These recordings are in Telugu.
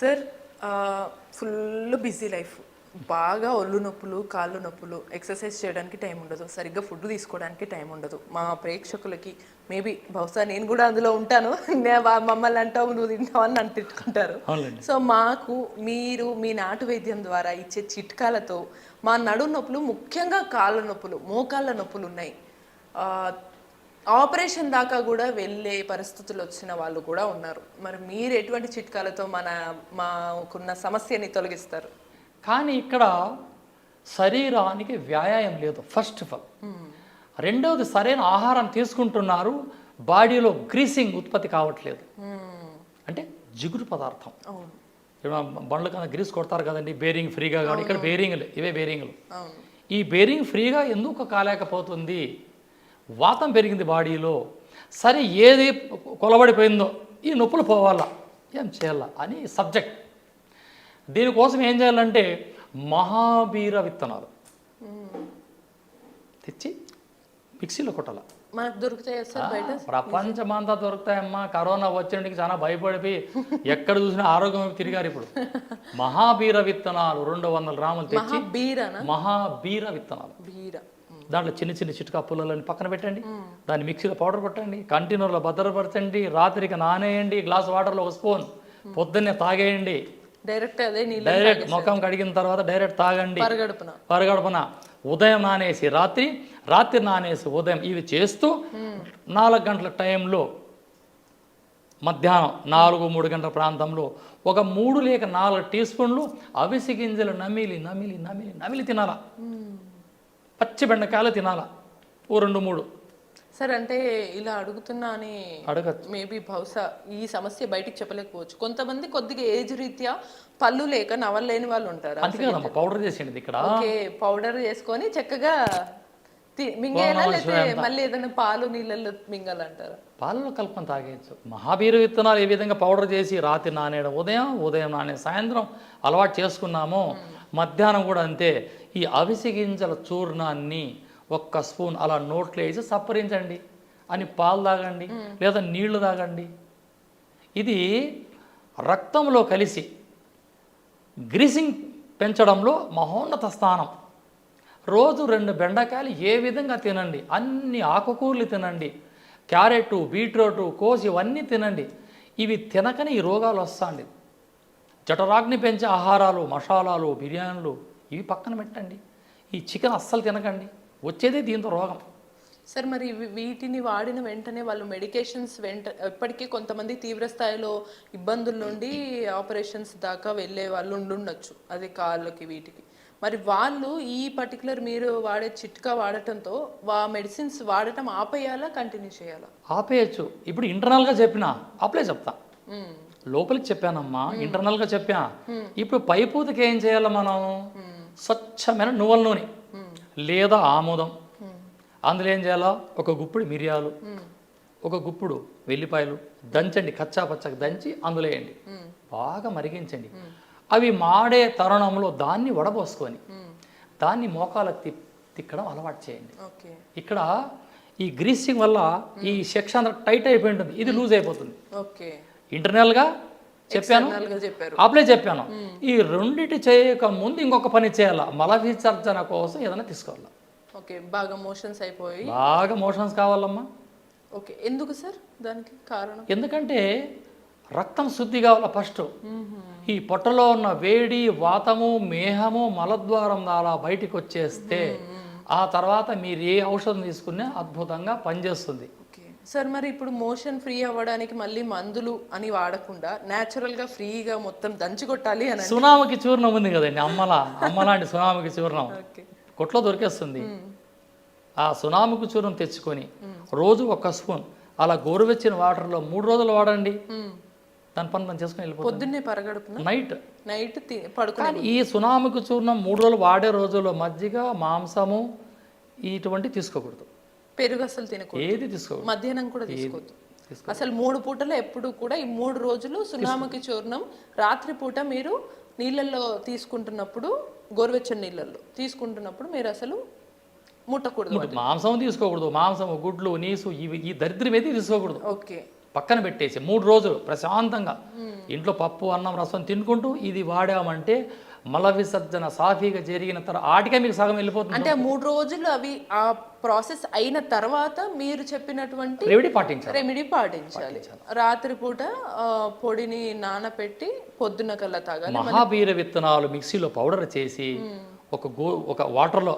సార్ ఫుల్ బిజీ లైఫ్, బాగా ఒళ్ళు నొప్పులు, కాళ్ళు నొప్పులు, ఎక్సర్సైజ్ చేయడానికి టైం ఉండదు, సరిగ్గా ఫుడ్ తీసుకోవడానికి టైం ఉండదు. మా ప్రేక్షకులకి మేబీ బహుశా నేను కూడా అందులో ఉంటాను, మమ్మల్ని అంటావు నువ్వు తింటావు అని నన్ను తిట్టుకుంటారు. సో మాకు మీరు మీ నాటు వైద్యం ద్వారా ఇచ్చే చిట్కాలతో మా నడు నొప్పులు, ముఖ్యంగా కాళ్ళ నొప్పులు, మోకాళ్ళ నొప్పులు ఉన్నాయి, ఆపరేషన్ దాకా కూడా వెళ్ళే పరిస్థితులు వచ్చిన వాళ్ళు కూడా ఉన్నారు. మరి మీరు ఎటువంటి చిట్కాలతో మాకున్న సమస్యని తొలగిస్తారు? కానీ ఇక్కడ శరీరానికి వ్యాయామం లేదు ఫస్ట్ ఆఫ్ ఆల్. రెండవది సరైన ఆహారం తీసుకుంటున్నారు, బాడీలో గ్రీసింగ్ ఉత్పత్తి కావట్లేదు. అంటే జిగురు పదార్థం, బండ్ల కన్నా గ్రీస్ కొడతారు కదండి బేరింగ్ ఫ్రీగా, కానీ ఇక్కడ బేరింగ్లు ఇవే బేరింగ్లు. ఈ బేరింగ్ ఫ్రీగా ఎందుకు కాలేకపోతుంది? వాతం పెరిగింది బాడీలో, సరే ఏది కొలబడిపోయిందో ఈ నొప్పులు పోవాలా, ఏం చేయాలా అని సబ్జెక్ట్. దీనికోసం ఏం చేయాలంటే మహాబీర విత్తనాలు తెచ్చి మిక్సీలో కొట్టాల. మనకు దొరుకుతాయి సార్ బయట? ప్రపంచమంతా దొరుకుతాయమ్మా. కరోనా వచ్చేటికి చాలా భయపడిపోయి ఎక్కడ చూసినా ఆరోగ్యం తిరిగారు. ఇప్పుడు మహాబీర విత్తనాలు 200 గ్రాములు తెచ్చి, మహాబీర విత్తనాలు, దాంట్లో చిన్న చిన్న చిట్కా పుల్లలని పక్కన పెట్టండి, దాన్ని మిక్సీలో పౌడర్ పెట్టండి, కంటైనర్లో భద్రపరచండి, రాత్రికి నానేయండి, గ్లాస్ వాటర్లో 1 స్పూన్, పొద్దున్నే తాగేయండి. డైరెక్ట్ ముఖం కడిగిన తర్వాత డైరెక్ట్ తాగండి పరగడుపున. ఉదయం నానేసి రాత్రి నానేసి ఉదయం, ఇవి చేస్తూ 4 గంటల టైంలో మధ్యాహ్నం 4-3 గంటల ప్రాంతంలో ఒక 3 లేక 4 టీ స్పూన్లు అవిసి గింజలు నమిలి తినాలా. పచ్చి బెండకాయలు తినాలా, 2-3. సార్ అంటే ఇలా అడుగుతున్నా అని అడగచ్చు, మేబీ బహుశా ఈ సమస్య బయటికి చెప్పలేకపోవచ్చు. కొంతమంది కొద్దిగా ఏజ్ రీత్యా పళ్ళు లేక నవలేని వాళ్ళు ఉంటారు. పౌడర్ చేసేది ఇక్కడ. ఓకే, పౌడర్ చేసుకొని చక్కగా మింగేలా, లేకపోతే మళ్ళీ ఏదైనా పాలు నీళ్ళల్లో మింగాలంటారా? పాలలో కలుపుకొని తాగేయచ్చు. మహాబీర విత్తనాలు ఏ విధంగా పౌడర్ చేసి రాత్రి నానేయడం, ఉదయం నానే సాయంత్రం అలవాటు చేసుకున్నామో, మధ్యాహ్నం కూడా అంతే. ఈ అవిసి గింజల చూర్ణాన్ని 1 స్పూన్ అలా నోట్లో వేసి సప్పరించండి, అని పాలు తాగండి లేదా నీళ్లు తాగండి. ఇది రక్తంలో కలిసి గ్రీసింగ్ పెంచడంలో మహోన్నత స్థానం. రోజు 2 బెండకాయలు ఏ విధంగా తినండి, అన్ని ఆకుకూరలు తినండి, క్యారెట్, బీట్రూట్, కోసి ఇవన్నీ తినండి. ఇవి తినకనే ఈ రోగాలు వస్తాండి. జఠరాగ్ని పెంచే ఆహారాలు, మసాలాలు, బిర్యానీలు ఇవి పక్కన పెట్టండి. ఈ చికెన్ అస్సలు తినకండి, వచ్చేదే దీంతో రోగం. సార్ మరి వీటిని వాడిన వెంటనే వాళ్ళు మెడికేషన్స్ ఇప్పటికీ కొంతమంది తీవ్ర స్థాయిలో ఇబ్బందుల నుండి ఆపరేషన్స్ దాకా వెళ్ళే వాళ్ళు ఉండొచ్చు, అది కాళ్ళకి వీటికి. మరి వాళ్ళు ఈ పర్టికులర్ మీరు వాడే చిట్కా వాడటంతో మెడిసిన్స్ వాడటం ఆపేయాలా, కంటిన్యూ చేయాలా? ఆపేయచ్చు. ఇప్పుడు ఇంటర్నల్గా చెప్పినా అప్లై చెప్తా, లోపలికి చెప్పానమ్మా, ఇంటర్నల్గా చెప్పా. ఇప్పుడు పైపూతకి ఏం చేయాలి మనం? స్వచ్ఛమైన నువ్వుల నూనె లేదా ఆముదం, అందులో ఏం చేయాలో 1 గుప్పుడు మిరియాలు, 1 గుప్పుడు వెల్లిపాయలు దంచండి, కచ్చా పచ్చగా దంచి అందులో వేయండి, బాగా మరిగించండి. అవి మాడే తరుణంలో దాన్ని వడబోసుకొని దాన్ని మోకాలకు తిక్కడం అలవాటు చేయండి. ఇక్కడ ఈ గ్రీసింగ్ వల్ల ఈ సెక్షన్ టైట్ అయిపోయి ఉంటుంది, ఇది లూజ్ అయిపోతుంది. ఇంటర్నల్గా చెప్పాను, అప్లై చెప్పాను. ఈ రెండిటి చేయక ముందు ఇంకొక పని చేయాలా, మల విసర్జన కోసం ఏదైనా తీసుకోవాలా. బాగా మోషన్స్ అయిపోయి బాగా మోషన్స్ కావాలమ్మా. ఓకే, ఎందుకు సార్ దానికి కారణం? ఎందుకంటే రక్తం శుద్ధి కావాలా ఫస్ట్. ఈ పొట్టలో ఉన్న వేడి, వాతము, మేహము మలద్వారం ద్వారా బయటికి వచ్చేస్తే ఆ తర్వాత మీరు ఏ ఔషధం తీసుకున్నా అద్భుతంగా పనిచేస్తుంది. సార్ మరి ఇప్పుడు మోషన్ ఫ్రీ అవ్వడానికి మళ్ళీ మందులు అని వాడకుండా న్యాచురల్గా ఫ్రీగా మొత్తం దంచి కొట్టాలి అని, సునామకి చూర్ణం ఉంది కదండి, అమ్మలాంటి సునామకి చూర్ణం కొట్లో దొరికేస్తుంది. ఆ సునామకి చూర్ణం తెచ్చుకొని రోజు 1 స్పూన్ అలా గోరువెచ్చిన వాటర్లో 3 రోజులు వాడండి, దాని పని మనం చేసుకుని వెళ్ళిపోతుంది. పొద్దున్నే పరగడుపున నైట్ పడుకోవాలి. ఈ సునామకి చూర్ణం 3 రోజులు వాడే రోజుల్లో మజ్జిగ, మాంసము ఇటువంటి తీసుకోకూడదు, పెరుగు అసలు తినకూడదు, ఏది తీసుకోకూడదు, మధ్యాహ్నం కూడా తీసుకోవద్దు అసలు. 3 పూటలు ఎప్పుడు కూడా ఈ 3 రోజులు సునామకి చూర్ణం రాత్రి పూట మీరు నీళ్ళల్లో తీసుకుంటున్నప్పుడు, గోరువెచ్చని నీళ్ళల్లో తీసుకుంటున్నప్పుడు మీరు అసలు ముట్టకూడదు. మాంసం తీసుకోకూడదు, మాంసం, గుడ్లు, నీసు ఇవి ఈ దరిద్రం ఏది తీసుకోకూడదు. ఓకే, పక్కన పెట్టేసి 3 రోజులు ప్రశాంతంగా ఇంట్లో పప్పు అన్నం రసం తినుకుంటూ ఇది వాడామంటే మల విసర్జన సాఫీగా జరిగిన తర్వాత ఆటికే మీకు సగం వెళ్ళిపోతుంది. అంటే 3 రోజులు అవి ఆ ప్రాసెస్ అయిన తర్వాత మీరు చెప్పినటువంటి రెమెడీ పాటించాలి. రాత్రిపూట పొడిని నానపెట్టి పొద్దున కల్లా తాగాలి. మహాబీర విత్తనాలు మిక్సీలో పౌడర్ చేసి ఒక వాటర్లో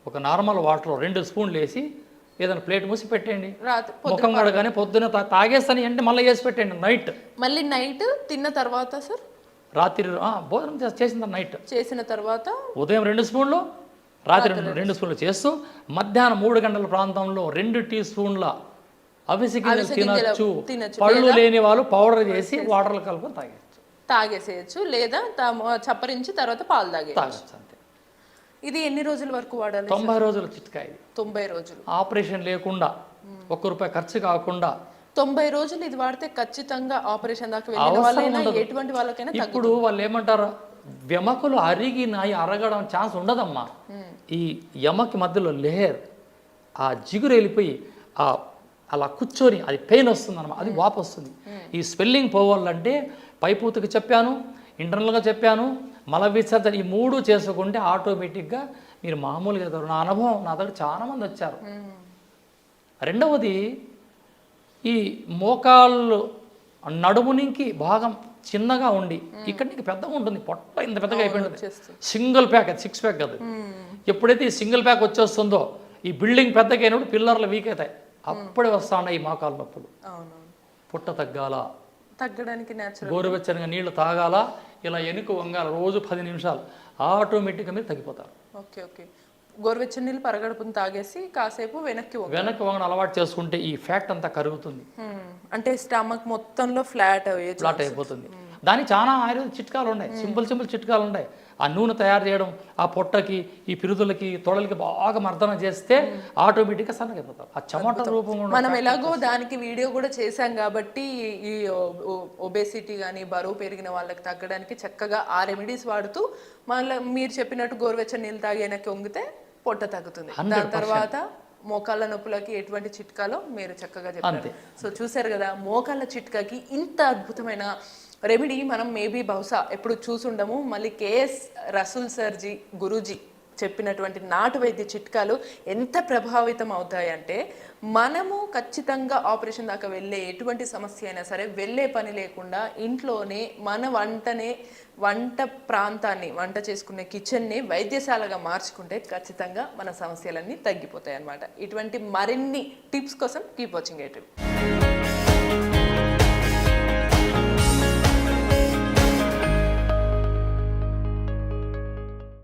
ఒక నార్మల్ వాటర్లో 2 స్పూన్లు వేసి ఏదైనా ప్లేట్ మూసి పెట్టండి. ముఖం కడగానే పొద్దున తాగేస్తాను అంటే మళ్ళీ వేసి పెట్టండి నైట్. మళ్ళీ నైట్ తిన్న తర్వాత సార్ రాత్రి భోజనం చేసిన నైట్ చేసిన తర్వాత ఉదయం 2 స్పూన్లు రాత్రి 2 స్పూన్లు చేస్తూ మధ్యాహ్నం 3 గంటల ప్రాంతంలో 2 టీ స్పూన్ల అవిసె గింజలు తినచ్చు. పళ్ళు లేని వాళ్ళు పౌడర్ చేసి వాటర్లో కలుపుకొని తాగేసేయచ్చు లేదా చప్పరించి తర్వాత పాలు తాగేయచ్చు. అంతే. ఇది ఎన్ని రోజుల వరకు వాడాలి? 90 రోజుల చిట్కా ఇది. 90 రోజులు ఆపరేషన్ లేకుండా ₹1 ఖర్చు కాకుండా 90 రోజులు ఇది వాడితే ఖచ్చితంగా ఆపరేషన్ దాకా వెళ్ళిన వాళ్ళైనా ఎటువంటి వాళ్ళకైనా. ఇప్పుడు వాళ్ళు ఏమంటారు, వెమకులు అరగడం ఛాన్స్ ఉండదమ్మా. ఈ ఎమకి మధ్యలో లేయర్ ఆ జిగురు వెళ్ళిపోయి అలా కూర్చొని అది పెయిన్ వస్తుంది అన్నమాట, అది వాపు వస్తుంది. ఈ స్వెల్లింగ్ పోవాలంటే పైపూతకి చెప్పాను, ఇంటర్నల్గా చెప్పాను, మల విసర్జన ఈ 3 చేసుకుంటే ఆటోమేటిక్గా మీరు మామూలుగా ఎదురు. నా అనుభవం నా దగ్గర చాలామంది వచ్చారు. రెండవది ఈ మోకాళ్ళు నడుమునికి భాగం చిన్నగా ఉండి ఇక్కడ నీకు పెద్దగా ఉంటుంది, పొట్ట ఇంత పెద్దగా అయిపోయింది. సింగిల్ ప్యాక్, అది 6 ప్యాక్ కాదు. ఎప్పుడైతే ఈ సింగిల్ ప్యాక్ వచ్చేస్తుందో ఈ బిల్డింగ్ పెద్దగా అయినప్పుడు పిల్లర్లు వీక్ అవుతాయి. అప్పుడే వస్తా ఉన్నాయి ఈ మోకాళ్ళ నొప్పులు. పుట్ట తగ్గడానికి గోరువెచ్చనిగా నీళ్లు తాగాల, ఇలా ఎనుక వంగాల రోజు 10 నిమిషాలు, ఆటోమేటిక్గా మీరు తగ్గిపోతారు. Okay okay. గోరువెచ్చని నీళ్ళు పరగడుపుని తాగేసి కాసేపు వెనక్కి వంగడం అలవాటు చేసుకుంటే ఈ ఫ్యాట్ అంతా కరుగుతుంది. అంటే స్టమక్ మొత్తంలో ఫ్లాట్ అయిపోతుంది. దానికి చాలా ఆయుర్వేద చిట్కాలు ఉన్నాయి, సింపుల్ చిట్కాలు ఉన్నాయి. ఆ నూనె తయారు చేయడం, ఆ పొట్టకి ఈ పిరుదులకి తొడలకి బాగా మర్దన చేస్తే ఆటోమేటిక్గా సన్నగైపోతాం. ఆ చెమట రూపంలో మనం ఎలాగో దానికి వీడియో కూడా చేశాం కాబట్టి ఈ ఒబేసిటీ కానీ బరువు పెరిగిన వాళ్ళకి తగ్గడానికి చక్కగా ఆ రెమెడీస్ వాడుతూ మళ్ళీ మీరు చెప్పినట్టు గోరువెచ్చని నీళ్ళు తాగి వెనక్కి వంగితే పొట్ట తగ్గుతుంది. దాని తర్వాత మోకాళ్ళ నొప్పులకి ఎటువంటి చిట్కాలో మీరు చక్కగా చెప్పారు. సో చూసారు కదా, మోకాళ్ళ చిట్కాకి ఇంత అద్భుతమైన రెమెడీ మనం మేబీ బహుశా ఎప్పుడు చూసుండము. మళ్ళీ కేఎస్ రసూల్ సర్జీ గురూజీ చెప్పినటువంటి నాటు వైద్య చిట్కాలు ఎంత ప్రభావితం అవుతాయంటే మనము ఖచ్చితంగా ఆపరేషన్ దాకా వెళ్ళే ఎటువంటి సమస్య అయినా సరే వెళ్ళే పని లేకుండా ఇంట్లోనే మన వంట ప్రాంతాన్ని, వంట చేసుకునే కిచెన్ని వైద్యశాలగా మార్చుకుంటే ఖచ్చితంగా మన సమస్యలన్నీ తగ్గిపోతాయి అన్నమాట. ఇటువంటి మరిన్ని టిప్స్ కోసం కీప్ వాచింగ్.